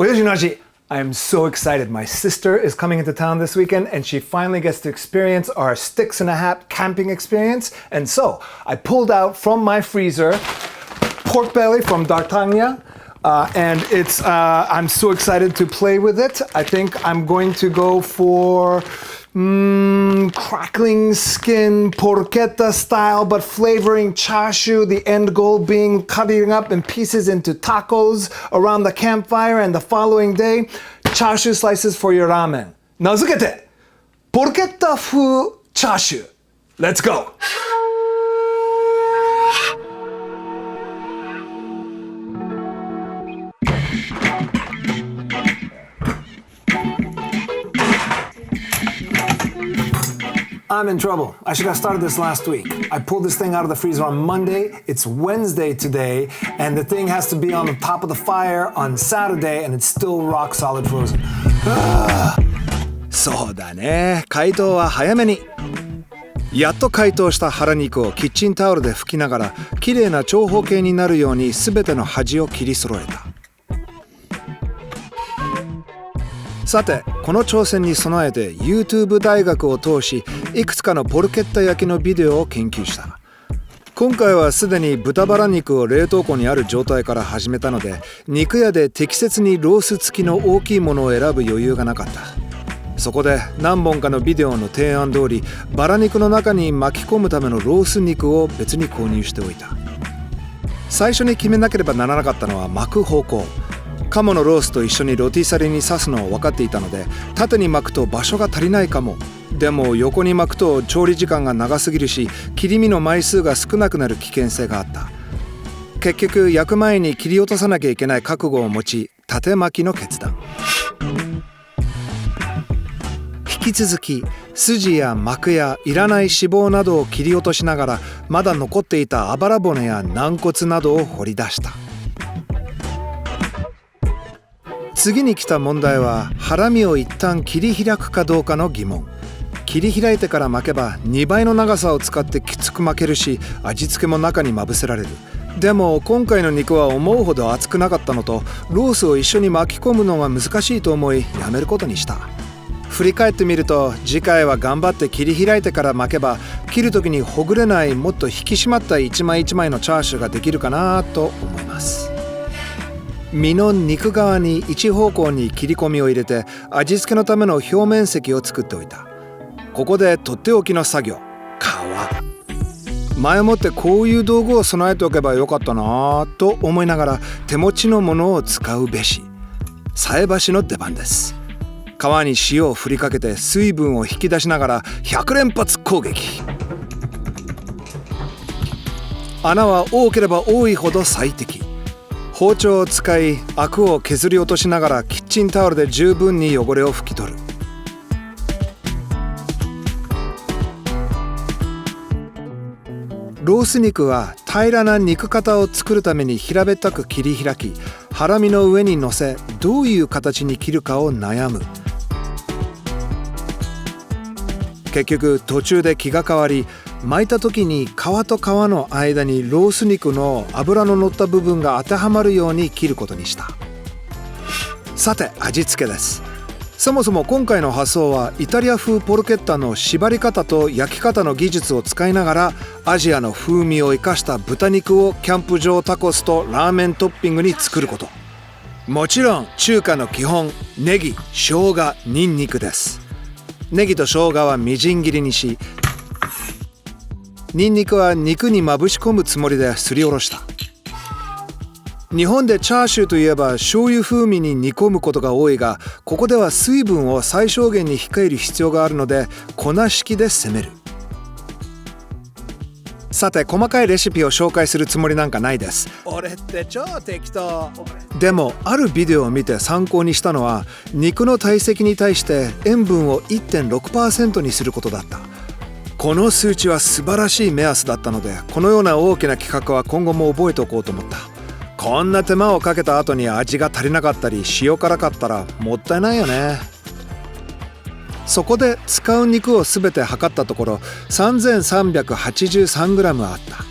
親父の味 I am so excited. My sister is coming into town this weekend and she finally gets to experience our sticks and a hat camping experience. And so I pulled out from my freezer pork belly from D'Artagnan. And I'm so excited to play with it. I think I'm going to go for crackling skin porchetta style, but flavoring chashu, the end goal being cutting up in pieces into tacos around the campfire, and the following day, chashu slices for your ramen. 名付けて、ポルケッタ風チャーシュー。Let's go! I'm in trouble. I should have started this last week. I pulled this thing out of the freezer on Monday. It's Wednesday today, and the thing has to be on the top of the fire on Saturday, and it's still rock solid frozen. そうだね。解凍は早めに。やっと解凍した腹肉をキッチンタオルで拭きながら、きれいな長方形になるようにすべての端を切り揃えた。さて、この挑戦に備えて YouTube 大学を通し、いくつかのポルケッタ焼きのビデオを研究した。今回はすでに豚バラ肉を冷凍庫にある状態から始めたので、肉屋で適切にロース付きの大きいものを選ぶ余裕がなかった。そこで何本かのビデオの提案通り、バラ肉の中に巻き込むためのロース肉を別に購入しておいた。最初に決めなければならなかったのは巻く方向。鴨のロースと一緒にロティサリに刺すのを分かっていたので、縦に巻くと場所が足りないかも。でも横に巻くと調理時間が長すぎるし、切り身の枚数が少なくなる危険性があった。結局焼く前に切り落とさなきゃいけない覚悟を持ち、縦巻きの決断。引き続き筋や膜やいらない脂肪などを切り落としながら、まだ残っていたあばら骨や軟骨などを掘り出した。次に来た問題は、ハラミを一旦切り開くかどうかの疑問。切り開いてから巻けば2倍の長さを使ってきつく巻けるし、味付けも中にまぶせられる。でも今回の肉は思うほど厚くなかったのと、ロースを一緒に巻き込むのが難しいと思い、やめることにした。振り返ってみると、次回は頑張って切り開いてから巻けば、切る時にほぐれない、もっと引き締まった一枚一枚のチャーシューができるかなと思います。身の肉側に一方向に切り込みを入れて、味付けのための表面積を作っておいた。ここでとっておきの作業、皮。前もってこういう道具を備えておけばよかったなぁと思いながら、手持ちのものを使うべし。菜箸の出番です。皮に塩を振りかけて水分を引き出しながら100連発攻撃。穴は多ければ多いほど最適。包丁を使い、アクを削り落としながらキッチンタオルで十分に汚れを拭き取る。ロース肉は平らな肉型を作るために平べったく切り開き、ハラミの上に乗せ、どういう形に切るかを悩む。結局途中で気が変わり、巻いた時に皮と皮の間にロース肉の脂の乗った部分が当てはまるように切ることにした。さて味付けです。そもそも今回の発想は、イタリア風ポルケッタの縛り方と焼き方の技術を使いながら、アジアの風味を生かした豚肉をキャンプ場タコスとラーメントッピングに作ること。もちろん中華の基本、ネギ、生姜、ニンニクです。ネギと生姜はみじん切りにし、ニンニクは肉にまぶし込むつもりですりおろした。日本でチャーシューといえば醤油風味に煮込むことが多いが、ここでは水分を最小限に控える必要があるので、粉式で攻める。さて細かいレシピを紹介するつもりなんかないです。俺って超適当。でもあるビデオを見て参考にしたのは、肉の体積に対して塩分を 1.6% にすることだった。この数値は素晴らしい目安だったので、このような大きな企画は今後も覚えておこうと思った。こんな手間をかけた後に味が足りなかったり塩辛かったらもったいないよね。そこで使う肉をすべて測ったところ 3383g あった。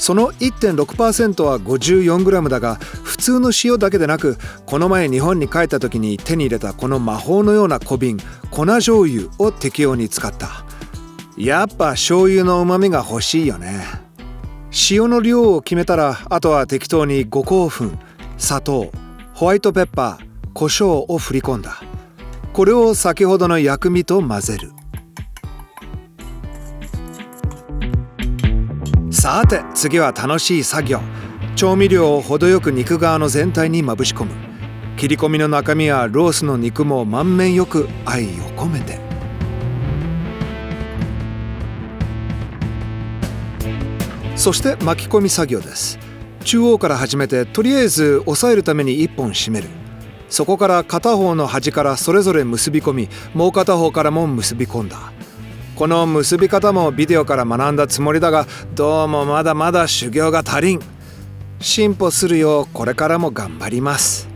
その 1.6% は 54g だが、普通の塩だけでなく、この前日本に帰った時に手に入れたこの魔法のような小瓶粉醤油を適量に使った。やっぱ醤油の旨味が欲しいよね。塩の量を決めたら、あとは適当に五香粉、砂糖、ホワイトペッパー、胡椒を振り込んだ。これを先ほどの薬味と混ぜる。さて次は楽しい作業。調味料を程よく肉側の全体にまぶし込む。切り込みの中身やロースの肉も満面よく愛を込めて。そして巻き込み作業です。中央から始めて、とりあえず押さえるために1本締める。そこから片方の端からそれぞれ結び込み、もう片方からも結び込んだ。この結び方もビデオから学んだつもりだが、どうもまだまだ修行が足りん。進歩するようこれからも頑張ります。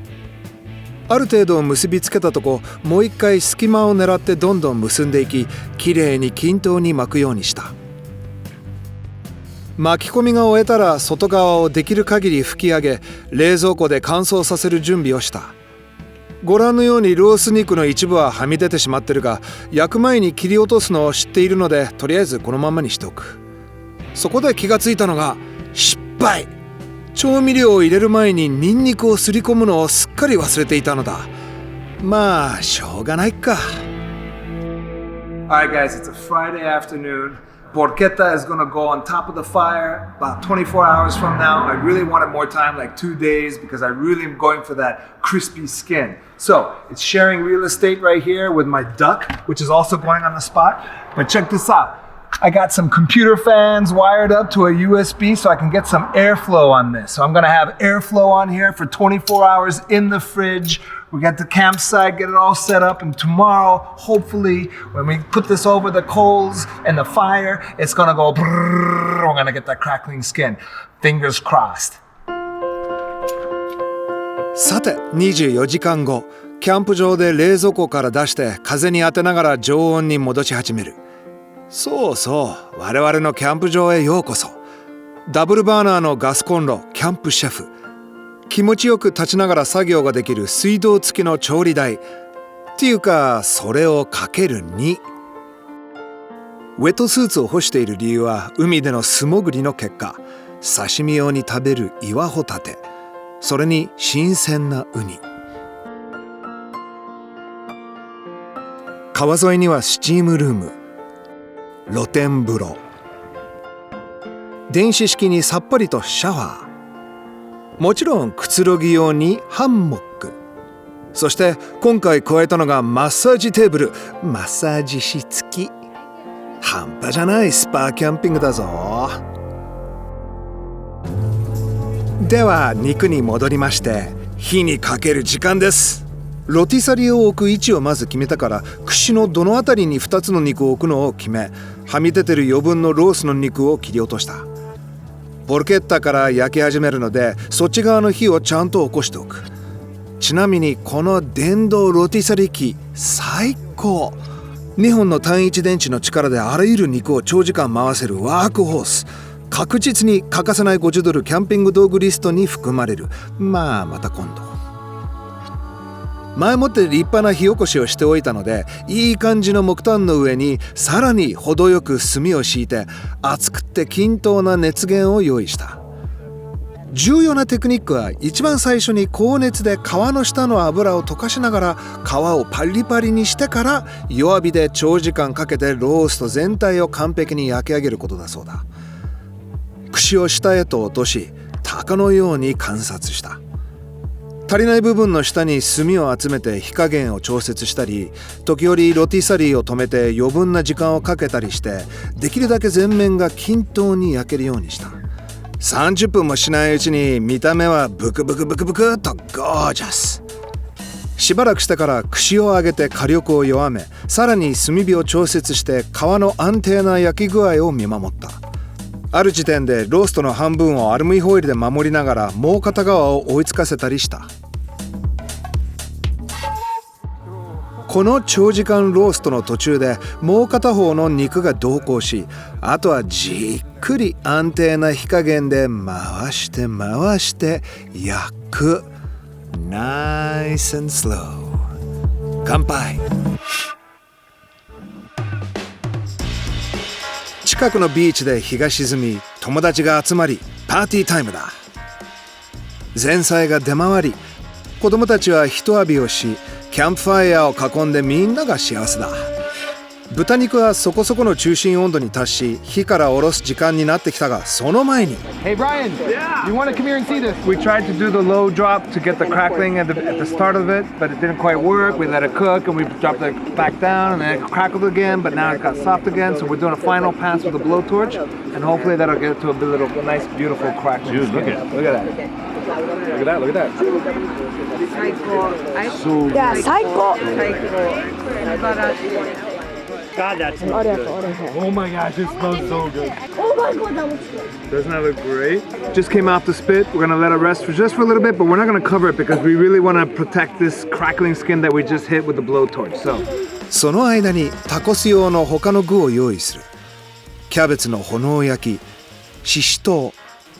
ある程度結びつけたとこ、もう一回隙間を狙ってどんどん結んでいき、きれいに均等に巻くようにした。巻き込みが終えたら、外側をできる限り拭き上げ、冷蔵庫で乾燥させる準備をした。ご覧のようにロース肉の一部ははみ出てしまってるが、焼く前に切り落とすのを知っているので、とりあえずこのままにしておく。そこで気がついたのが、失敗。調味料を入れる前にニンニクをすり込むのをすっかり忘れていたのだ。まあしょうがないか。 Alright guys, it's a Friday afternoon. Porchetta is going to go on top of the fire about 24 hours from now. I really wanted more time, like 2 days, because I really am going for that crispy skin. So it's sharing real estate right here with my duck, which is also going on the spot. But check this out. I got some computer fans wired up to a USB so I can get some airflow on this. So I'm going to have airflow on here for 24 hours in the fridge. We got the campsite, get it all set up, and tomorrow, hopefully, when we put this over the coals and the fire, it's gonna go brrrr, we're gonna get that crackling skin. Fingers crossed. さて24時間後、キャンプ場で冷蔵庫から出して風に当てながら常温に戻し始める。そうそう、我々のキャンプ場へようこそ。ダブルバーナーのガスコンロ、キャンプシェフ。気持ちよく立ちながら作業ができる水道付きの調理台っていうか、それをかける2。ウェットスーツを干している理由は、海での素潜りの結果、刺身用に食べる岩ホタテ、それに新鮮なウニ。川沿いにはスチームルーム、露天風呂、電子式にさっぱりとシャワー、もちろんくつろぎ用にハンモック、そして今回加えたのがマッサージテーブル、マッサージ師付き。半端じゃないスパーキャンピングだぞ。では肉に戻りまして、火にかける時間です。ロティサリを置く位置をまず決めたから、串のどのあたりに2つの肉を置くのを決め、はみ出てる余分のロースの肉を切り落とした。ポルケッタから焼き始めるので、そっち側の火をちゃんと起こしておく。ちなみにこの電動ロティサリ機最高。2本の単一電池の力であらゆる肉を長時間回せるワークホース。確実に欠かせない$50キャンピング道具リストに含まれる。また今度。前もって立派な火起こしをしておいたので、いい感じの木炭の上にさらに程よく炭を敷いて、熱くって均等な熱源を用意した。重要なテクニックは、一番最初に高熱で皮の下の油を溶かしながら皮をパリパリにしてから、弱火で長時間かけてロースト全体を完璧に焼き上げることだそうだ。串を下へと落とし、鷹のように観察した。足りない部分の下に炭を集めて火加減を調節したり、時折ロティサリーを止めて余分な時間をかけたりして、できるだけ全面が均等に焼けるようにした。30分もしないうちに見た目はブクブクブクブクっとゴージャス。しばらくしてから串を上げて火力を弱め、さらに炭火を調節して皮の安定な焼き具合を見守った。ある時点でローストの半分をアルミホイルで守りながら、もう片側を追いつかせたりした。この長時間ローストの途中でもう片方の肉が同行し、あとはじっくり安定な火加減で回して回して焼く。Nice and slow。乾杯。近くのビーチで日が沈み、友達が集まりパーティータイムだ。前菜が出回り、子供たちは一浴びをし、キャンプファイヤーを囲んでみんなが幸せだ。豚肉はそこそこの中心温度に達し、火から下ろす時間になってきたが、その前に Hey Brian, you want to come here and see this? We tried to do the low drop to get the crackling at the start of it, but it didn't quite work. We let it cook and we dropped it back down and then it crackled again, but now it got soft again. So we're doing a final pass with a blowtorch and hopefully that'll get it to a little nice, beautiful crackling. Dude, look skin. at Look at that. Look at that, look at that. いや、最高。 God, that smells good. Oh my gosh, it smells so good. Doesn't that look great? Just came off the spit. We're gonna let it rest for just for a little bit, but we're not gonna cover it because we really want to protect this crackling skin that we just hit with the blowtorch. So, その間にタコス用の他の具を用意する。キャベツの炎焼き、ししと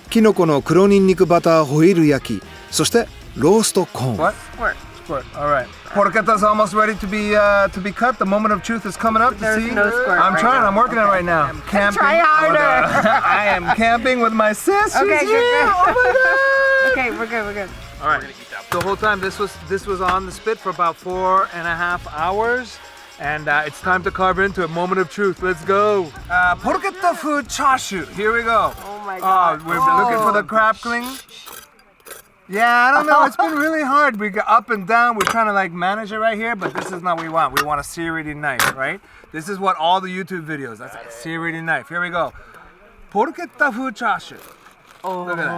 う、きのこの黒ニンニクバターホイル焼き、そしてローストコーン。 what? Squirt. All right. Porchetta's almost ready to be cut. The moment of truth is coming up. There's see? no squirt I'm right trying. now. I'm working on it right now. Camping. Try harder. I am camping with my sis. She's Okay, good, here. good. Oh my god. Okay, we're good, we're good. All right. The whole time this was on the spit for about 4.5 hours. And it's time to carve into it. Moment of truth. Let's go. Porchetta food chashu. Here we go. Oh my god. We're looking for the crackling. Yeah, I don't know. It's been really hard. We go up and down. We're trying to like manage it right here, but this is not what we want. We want a serrated knife, right? This is what all the YouTube videos. That's a serrated knife. Here we go. Porchetta food chashu. Look at that.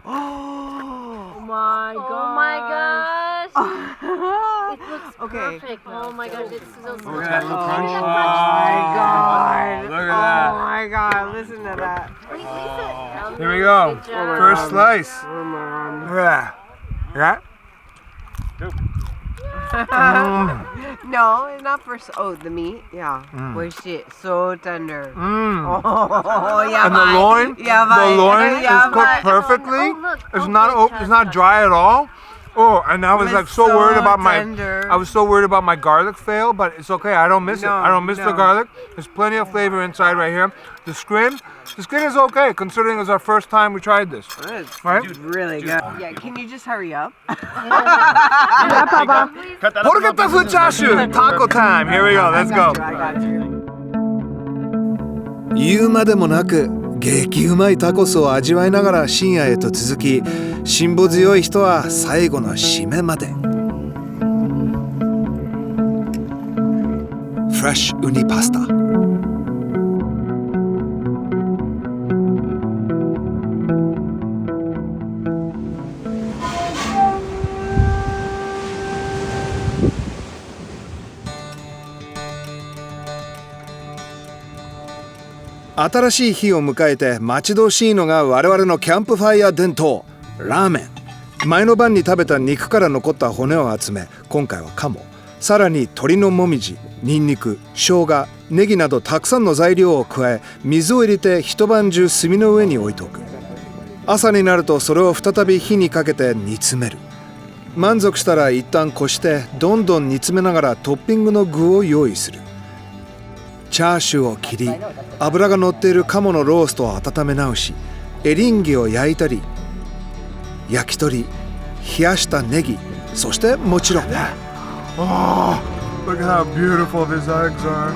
Oh my god. Oh my gosh! It looks Okay. perfect. Oh my gosh, it's so Look at that little Oh crunch. my god. Look at Oh that. my god, listen to that. Here we go. Good job. First slice. Oh my Look at that. god. No, it's not for the meat. Yeah. Boy shit, so tender. Oh yeah. And the loin, the loin is Yeah, cooked perfectly. Oh, look. It's Oh, not look, it's not dry at all. Oh, and I was It's like so worried so about tender. I was so worried about my garlic fail, but it's okay. I don't miss it. No, I don't miss the no. garlic. There's plenty of flavor inside right here. The skin is okay considering it was our first time we tried this. It's Right? really good. Yeah, can you just hurry up? Porchetta food chashu, taco time. Here we go. Let's go. I got you. 言うまでもなく激うまいタコスを味わいながら深夜へと続き、辛抱強い人は最後の締めまで。フレッシュウニパスタ。新しい日を迎えて待ち遠しいのが我々のキャンプファイヤー伝統ラーメン。前の晩に食べた肉から残った骨を集め、今回は鴨、さらに鶏のもみじ、ニンニク、生姜、ネギなどたくさんの材料を加え、水を入れて一晩中炭の上に置いておく。朝になるとそれを再び火にかけて煮詰める。満足したら一旦こしてどんどん煮詰めながらトッピングの具を用意する。チャーシューを切り、脂が乗っている鴨のローストを温め直し、エリンギを焼いたり、焼き鳥、冷やしたネギ、そしてもちろん Oh, look at how beautiful these eggs are.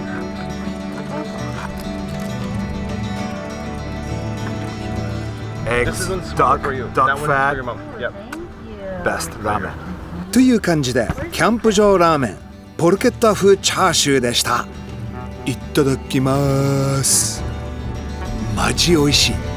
This Eggs, one's duck, for you. duck That one's fat, for your mom. Yep. Thank you. best ramen. という感じでキャンプ場ラーメンポルケッタ風チャーシューでした。いただきます。マジ美味しい。